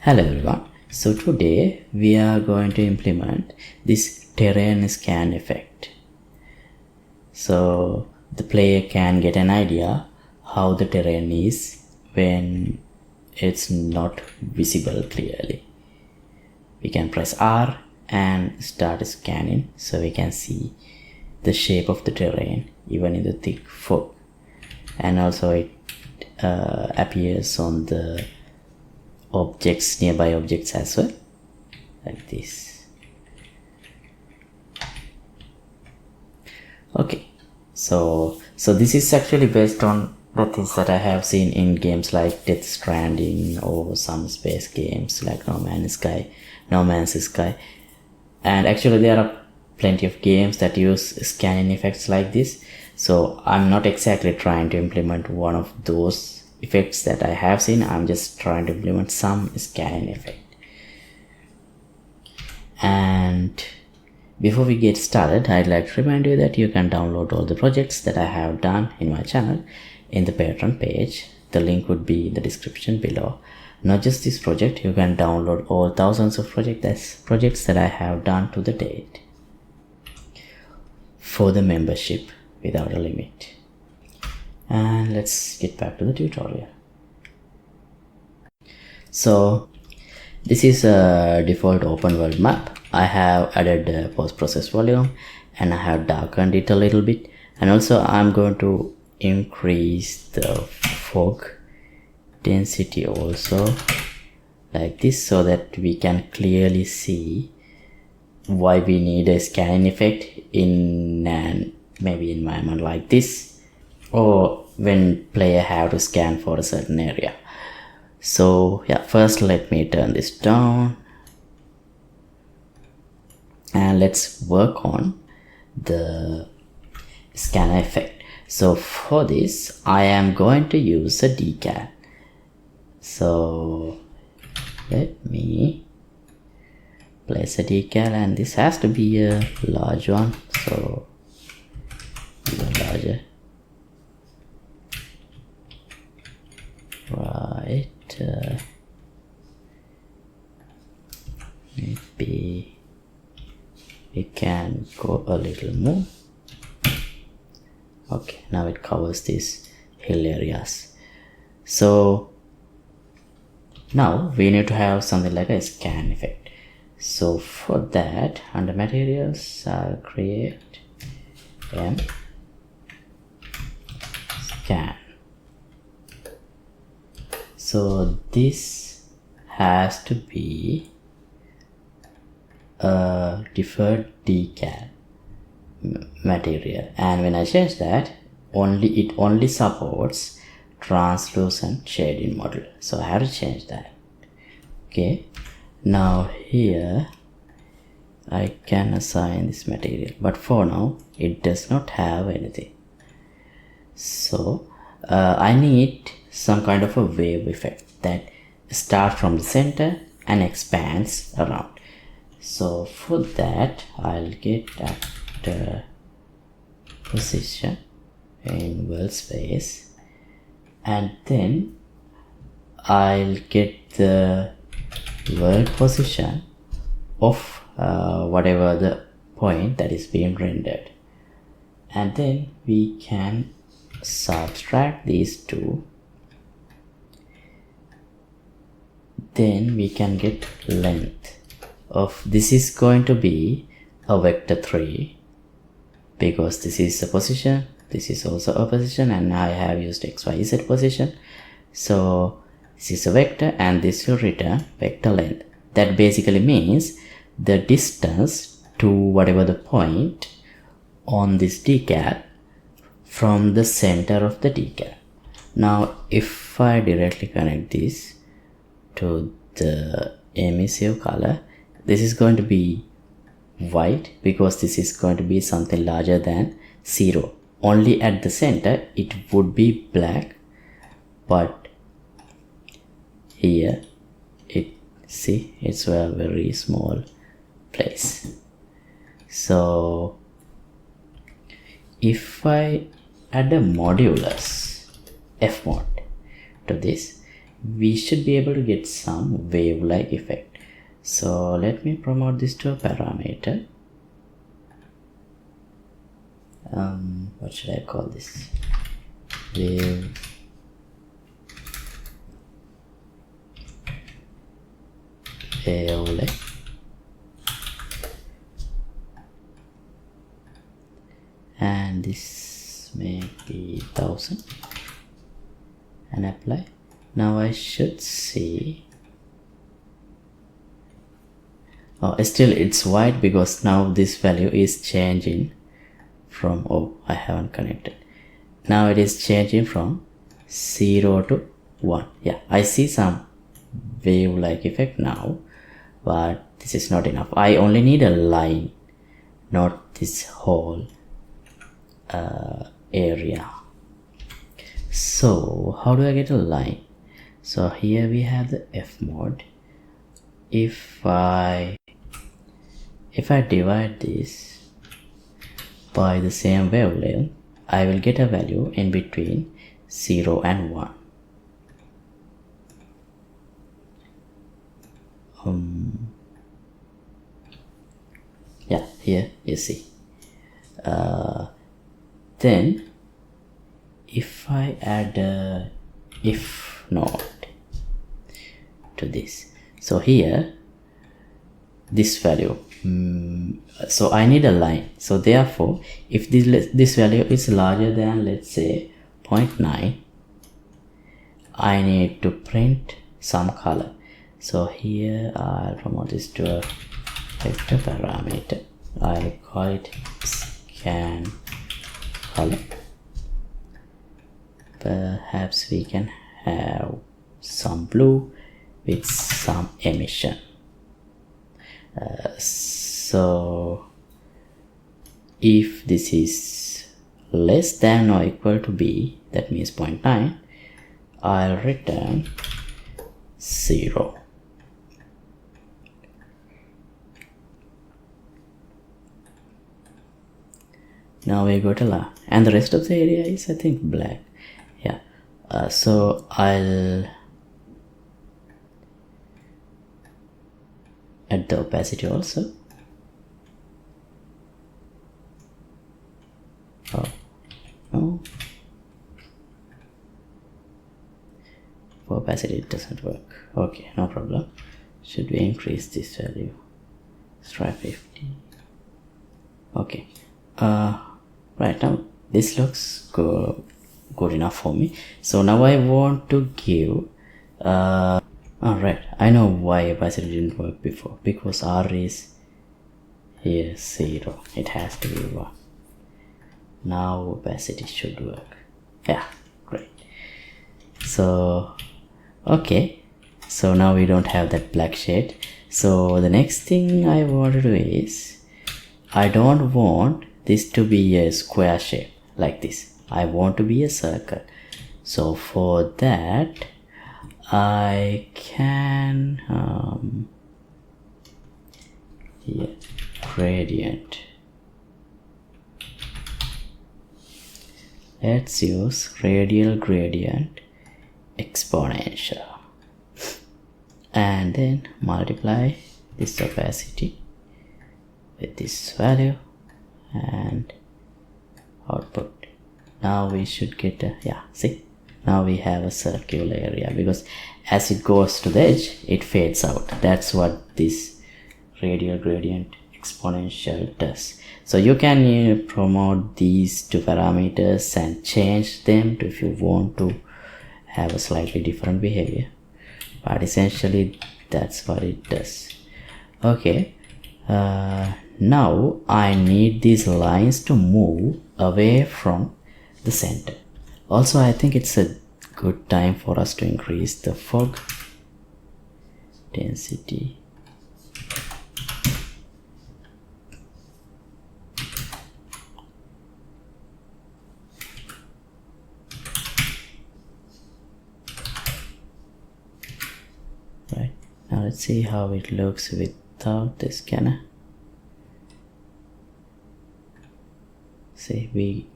Hello everyone. So today we are going to implement this terrain scan effect. So the player can get an idea how the terrain is when it's not visible clearly. We can press R and start scanning so we can see the shape of the terrain even in the thick fog. And also it appears on the objects, nearby objects as well, like this. Okay, so this is actually based on the things that I have seen in games like Death Stranding or some space games like No Man's Sky, and actually there are plenty of games that use scanning effects like this. So I'm not exactly trying to implement one of those effects that I have seen. I'm just trying to implement some scanning effect. And before we get started, I'd like to remind you that you can download all the projects that I have done in my channel in the Patreon page. The link would be in the description below. Not just this project, you can download all thousands of projects that I have done to the date for the membership without a limit. And let's get back to the tutorial. So this is a default open world map. I have added post-process volume and I have darkened it a little bit, and also I'm going to increase the fog density also like this so that we can clearly see why we need a scanning effect in an maybe environment like this, or when player have to scan for a certain area. So yeah, first let me turn this down and let's work on the scanner effect. So for this I am going to use a decal. So let me place a decal, and this has to be a large one, so even larger. Right, maybe we can go a little more. Okay, now it covers these hill areas. So now we need to have something like a scan effect. So for that, under materials, I'll create scan. So this has to be a deferred decal material, and when I change that, it only supports translucent shading model. So I have to change that. Okay, now here I can assign this material, but for now it does not have anything. So I need some kind of a wave effect that starts from the center and expands around. So for that I'll get actor position in world space, and then I'll get the world position of whatever the point that is being rendered, and then we can subtract these two. Then we can get length of this is going to be a vector 3, because this is a position, this is also a position, and I have used XYZ position. So this is a vector and this will return vector length. That basically means the distance to whatever the point on this decal from the center of the decal. Now if I directly connect this to the emissive color, this is going to be white because this is going to be something larger than 0. Only at the center it would be black, but here it's a very small place. So if I add a modulus F mod to this, we should be able to get some wave-like effect. So let me promote this to a parameter. What should I call this? Wave like, and this may be 1000 and apply. Now I should see, oh, still it's white because now this value is changing from, oh, I haven't connected. Now it is changing from 0 to 1. Yeah, I see some wave like effect now, but this is not enough. I only need a line, not this whole area. So how do I get a line? So here we have the F mode. If I divide this by the same wavelength, I will get a value in between 0 and 1. Yeah, here you see. Then if I add a if node to this, so here this value, so I need a line. So therefore if this value is larger than, let's say, 0.9, I need to print some color. So here I'll promote this to a vector parameter. I'll call it scan color. Perhaps we can have some blue with some emission. So if this is less than or equal to B, that means 0.9, I'll return 0. Now we go to la, and the rest of the area is, I think, black. Yeah. So I'll add the opacity also. Oh no, for opacity it doesn't work. Okay, no problem. Should we increase this value? Let's try 50. Okay. Right now this looks good enough for me. So now I want to give alright, I know why opacity didn't work before, because R is here 0, it has to be 1. Now opacity should work. Yeah, great. So okay, so now we don't have that black shade. So the next thing I want to do is, I don't want this to be a square shape like this. I want to be a circle. So for that I can here, gradient. Let's use radial gradient exponential, and then multiply this opacity with this value and output. Now we should get a, yeah, see, now we have a circular area, because as it goes to the edge it fades out. That's what this radial gradient exponential does. So you can promote these two parameters and change them to, if you want to have a slightly different behavior, but essentially that's what it does. Okay, now I need these lines to move away from the center. Also, I think it's a good time for us to increase the fog density. Right, now let's see how it looks without the scanner. See, we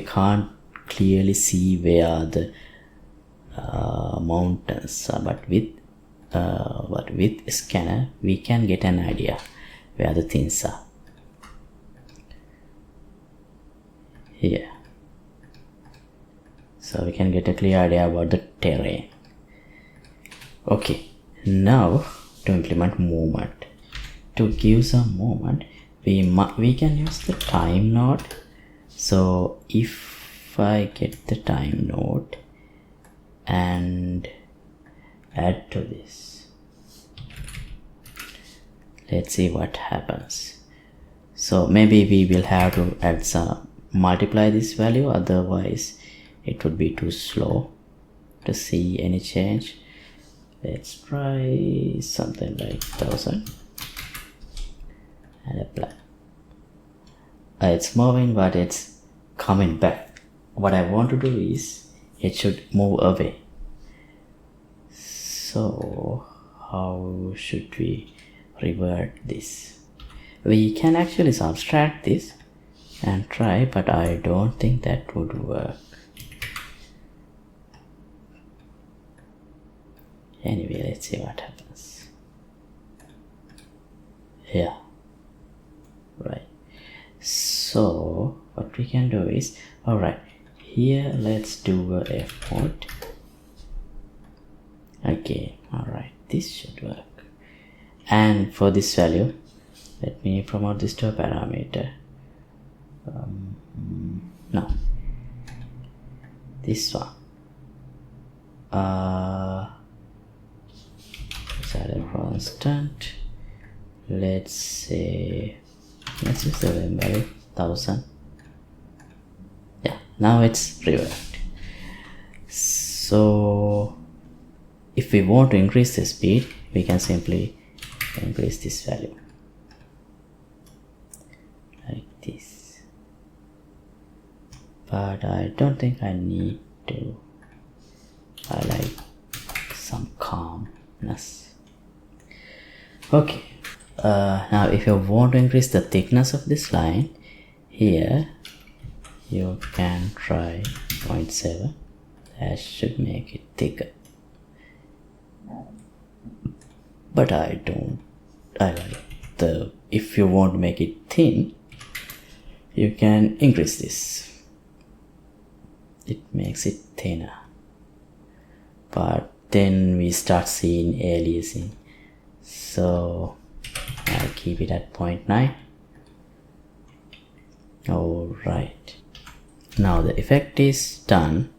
can't clearly see where the mountains, but with scanner we can get an idea where the things are. Here, so we can get a clear idea about the terrain. Okay, now to implement movement, to give some movement, we can use the time node. So if I get the time node and add to this, let's see what happens. So maybe we will have to add some, multiply this value, otherwise it would be too slow to see any change. Let's try something like 1000 and apply. It's moving, but it's coming back. What I want to do is it should move away. So how should we revert this? We can actually subtract this and try, but I don't think that would work. Anyway, let's see what happens. Yeah, right. So what we can do is, all right, here let's do a F mode. Okay, all right, this should work. And for this value, let me promote this to a parameter. No, this one. Set a constant. Let's say, let's use the value 1000. Yeah, now it's reversed. So if we want to increase the speed, we can simply increase this value like this. But I don't think I need to. I like some calmness. Okay, now if you want to increase the thickness of this line, here you can try 0.7. That should make it thicker. But I like the, if you want to make it thin, you can increase this. It makes it thinner. But then we start seeing aliasing. So I'll keep it at 0.9. Alright. Now the effect is done.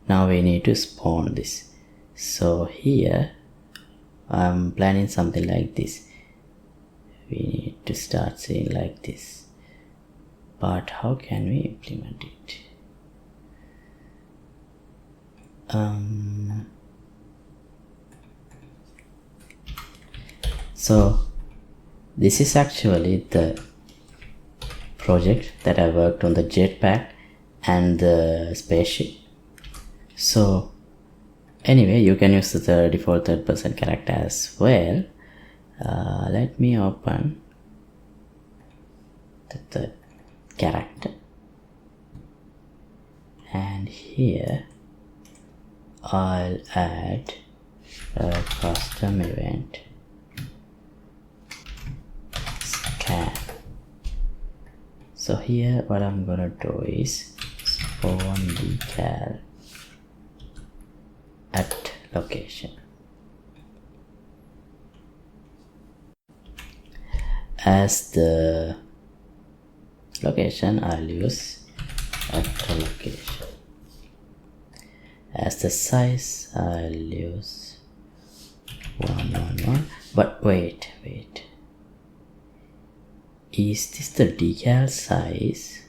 Now we need to spawn this. So here I'm planning something like this. We need to start seeing like this. But how can we implement it? So this is actually the project that I worked on, the jetpack and the spaceship. So anyway, you can use the default third-person character as well. Let me open the third character, and here I'll add a custom event scan. So here what I'm gonna do is spawn decal at location. As the location, I'll use at the location. As the size, I'll use 111. But wait. Is this the decal size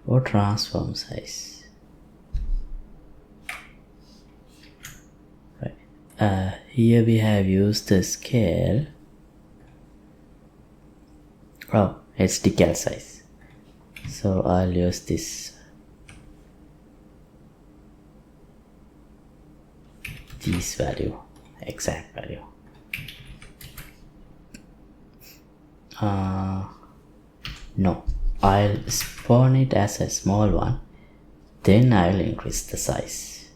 or transform size? Right. Here we have used the scale. Oh, it's decal size. So I'll use this value, exact value. No, I'll spawn it as a small one then I'll increase the size.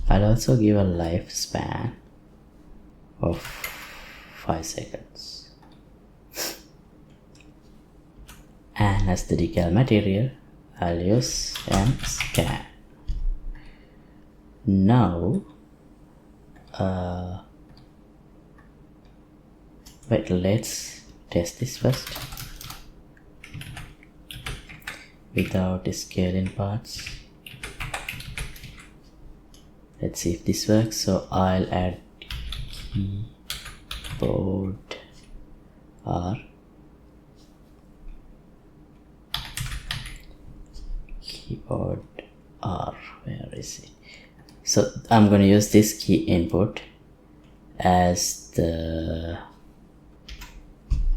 I'll also give a lifespan of 5 seconds. And as the decal material, I'll use scan. Now, wait, let's test this first without scaling parts. Let's see if this works. So I'll add keyboard R, keyboard R, where is it? So I'm going to use this key input as the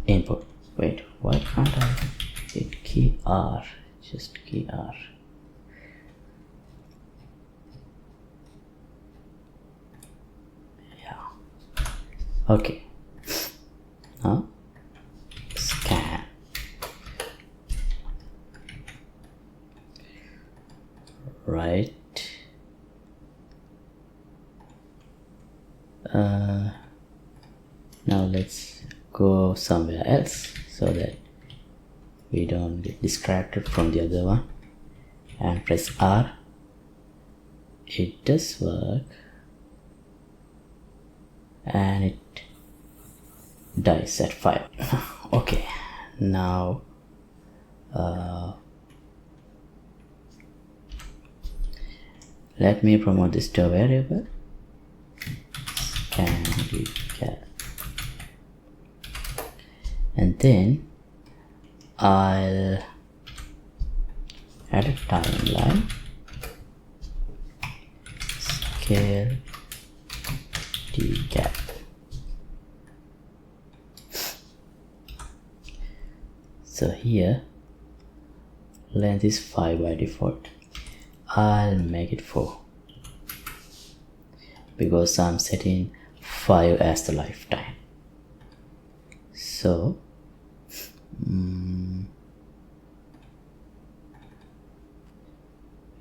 input. Wait, why can't I hit key R? Just key R. Yeah. Okay. Now scan. Right. Now let's go somewhere else so that we don't get distracted from the other one, and press R. It does work, and it dies at 5. Okay, now let me promote this to a variable. 𝐶𝐶, and then I'll add a timeline, scale 𝐷𝐶𝐽. So here length is 5 by default. I'll make it 4 because I'm setting 5 as the lifetime. So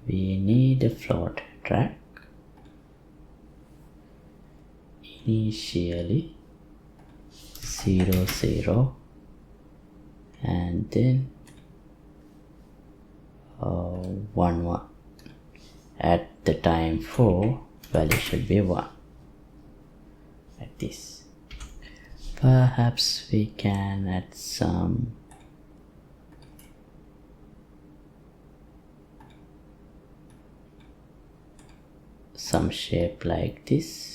we need a float track. Initially 0 0 and then 1 1. At the time 4, value should be 1, like this. Perhaps we can add some shape like this.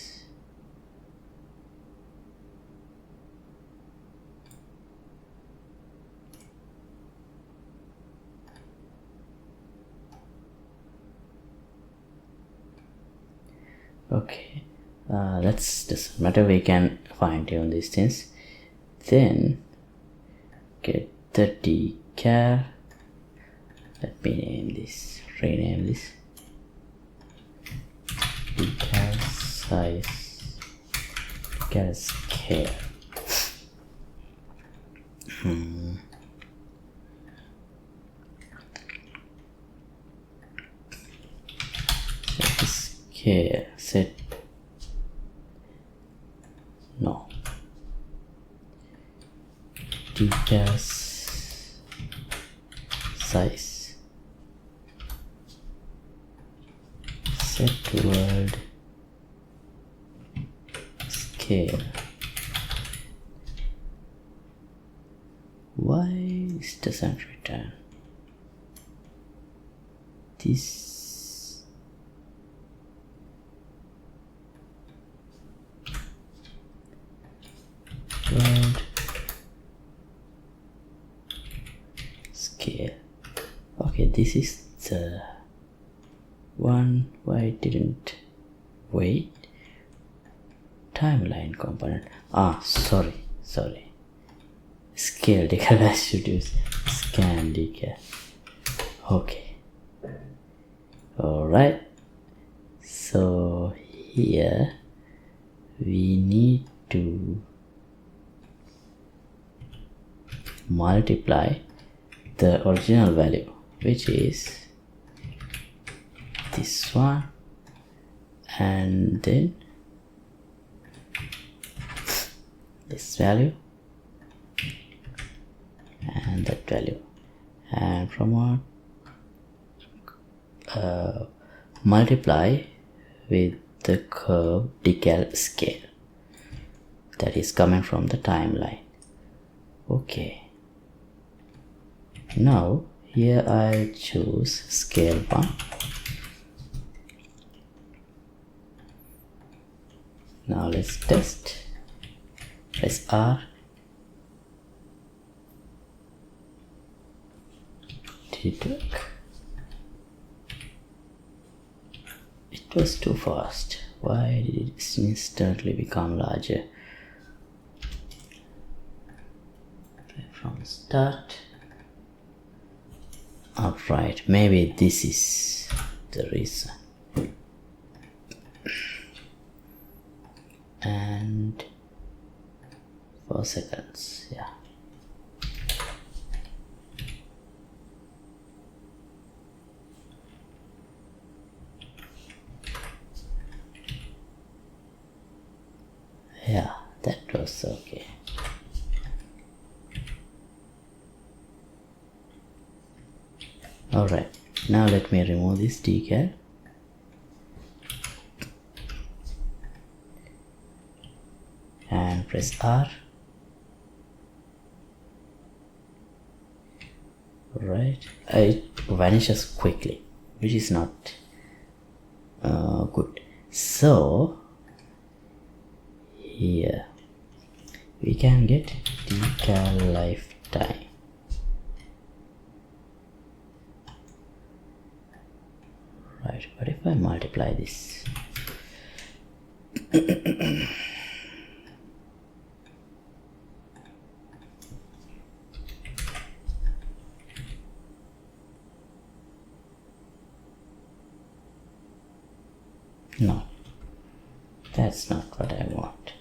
Okay, that's just matter, we can fine tune these things. Then get the decal. Let me name this, rename this decal size, decal scale. Scale set no decal size set word scale. Why this doesn't return this? Word scale. Okay, this is the one. Why it didn't wait? Timeline component. Sorry. Scale decal, I should use scan decal. Okay. Alright. So here we need to multiply the original value, which is this one, and then this value and that value, and promote multiply with the curve decal scale that is coming from the timeline. Okay, now here I'll choose scale 1. Now let's test. Press R. Did it work? It was too fast. Why did it instantly become larger? From start. Alright, maybe this is the reason. And 4 seconds, yeah. Yeah, that was okay. Alright, now let me remove this decal. And press R. Right, it vanishes quickly, which is not good. So here we can get decal lifetime. Right, what if I multiply this? No, that's not what I want.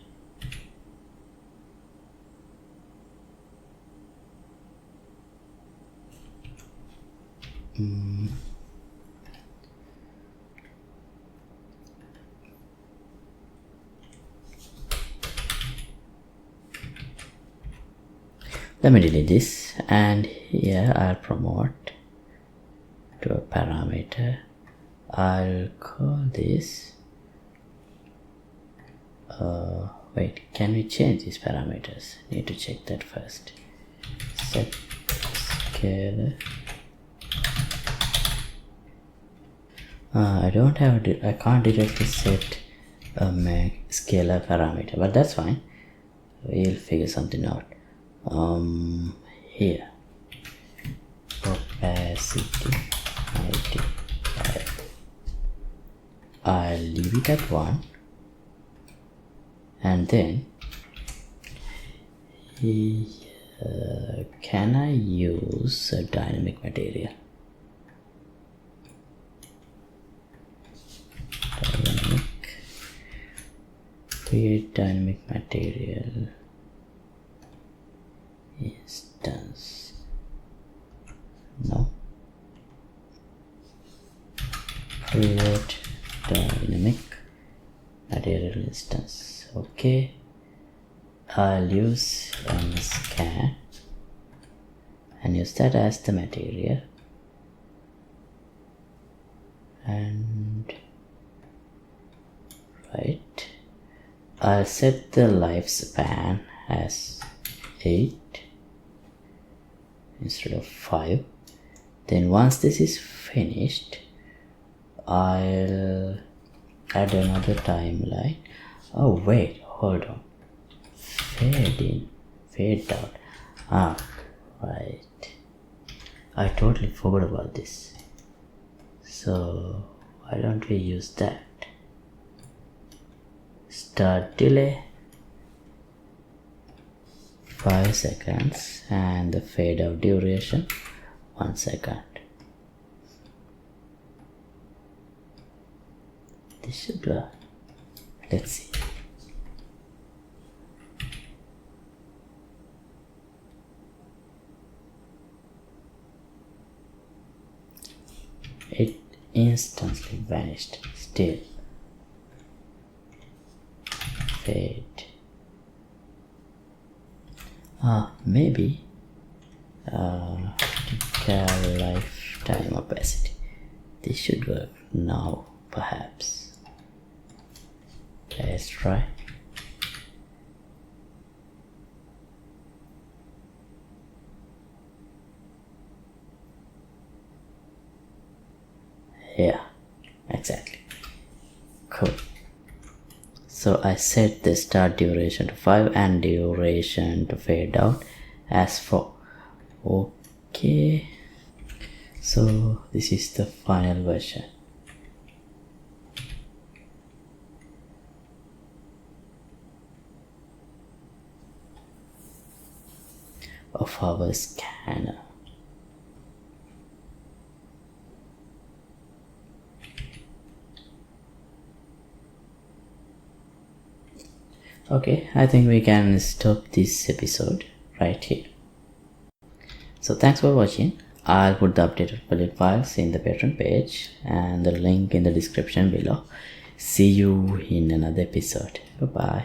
Let me delete this, and here I'll promote to a parameter. I'll call this wait, can we change these parameters? Need to check that first. Set scalar. I don't have I can't directly set a scalar parameter, but that's fine. We'll figure something out. Here, opacity 95. I'll leave it at 1, and then can I use a dynamic material? Create dynamic material instance. No. Create dynamic material instance. Okay. I'll use scan and use that as the material. And right, I'll set the lifespan as 8 instead of 5. Then once this is finished, I'll add another timeline. Oh wait, hold on. Fade in, fade out. Right, I totally forgot about this. So why don't we use that? Start delay 5 seconds, and the fade out duration 1 second. This should work. Let's see. instantly vanished. Still fade. Maybe critical lifetime opacity. This should work now, perhaps. Let's try. Yeah, exactly. Cool. So I set the start duration to 5 and duration to fade out as 4. Okay. So this is the final version. Of our scanner. Okay, I think we can stop this episode right here. So thanks for watching. I'll put the updated project files in the Patreon page and the link in the description below. See you in another episode. Bye bye.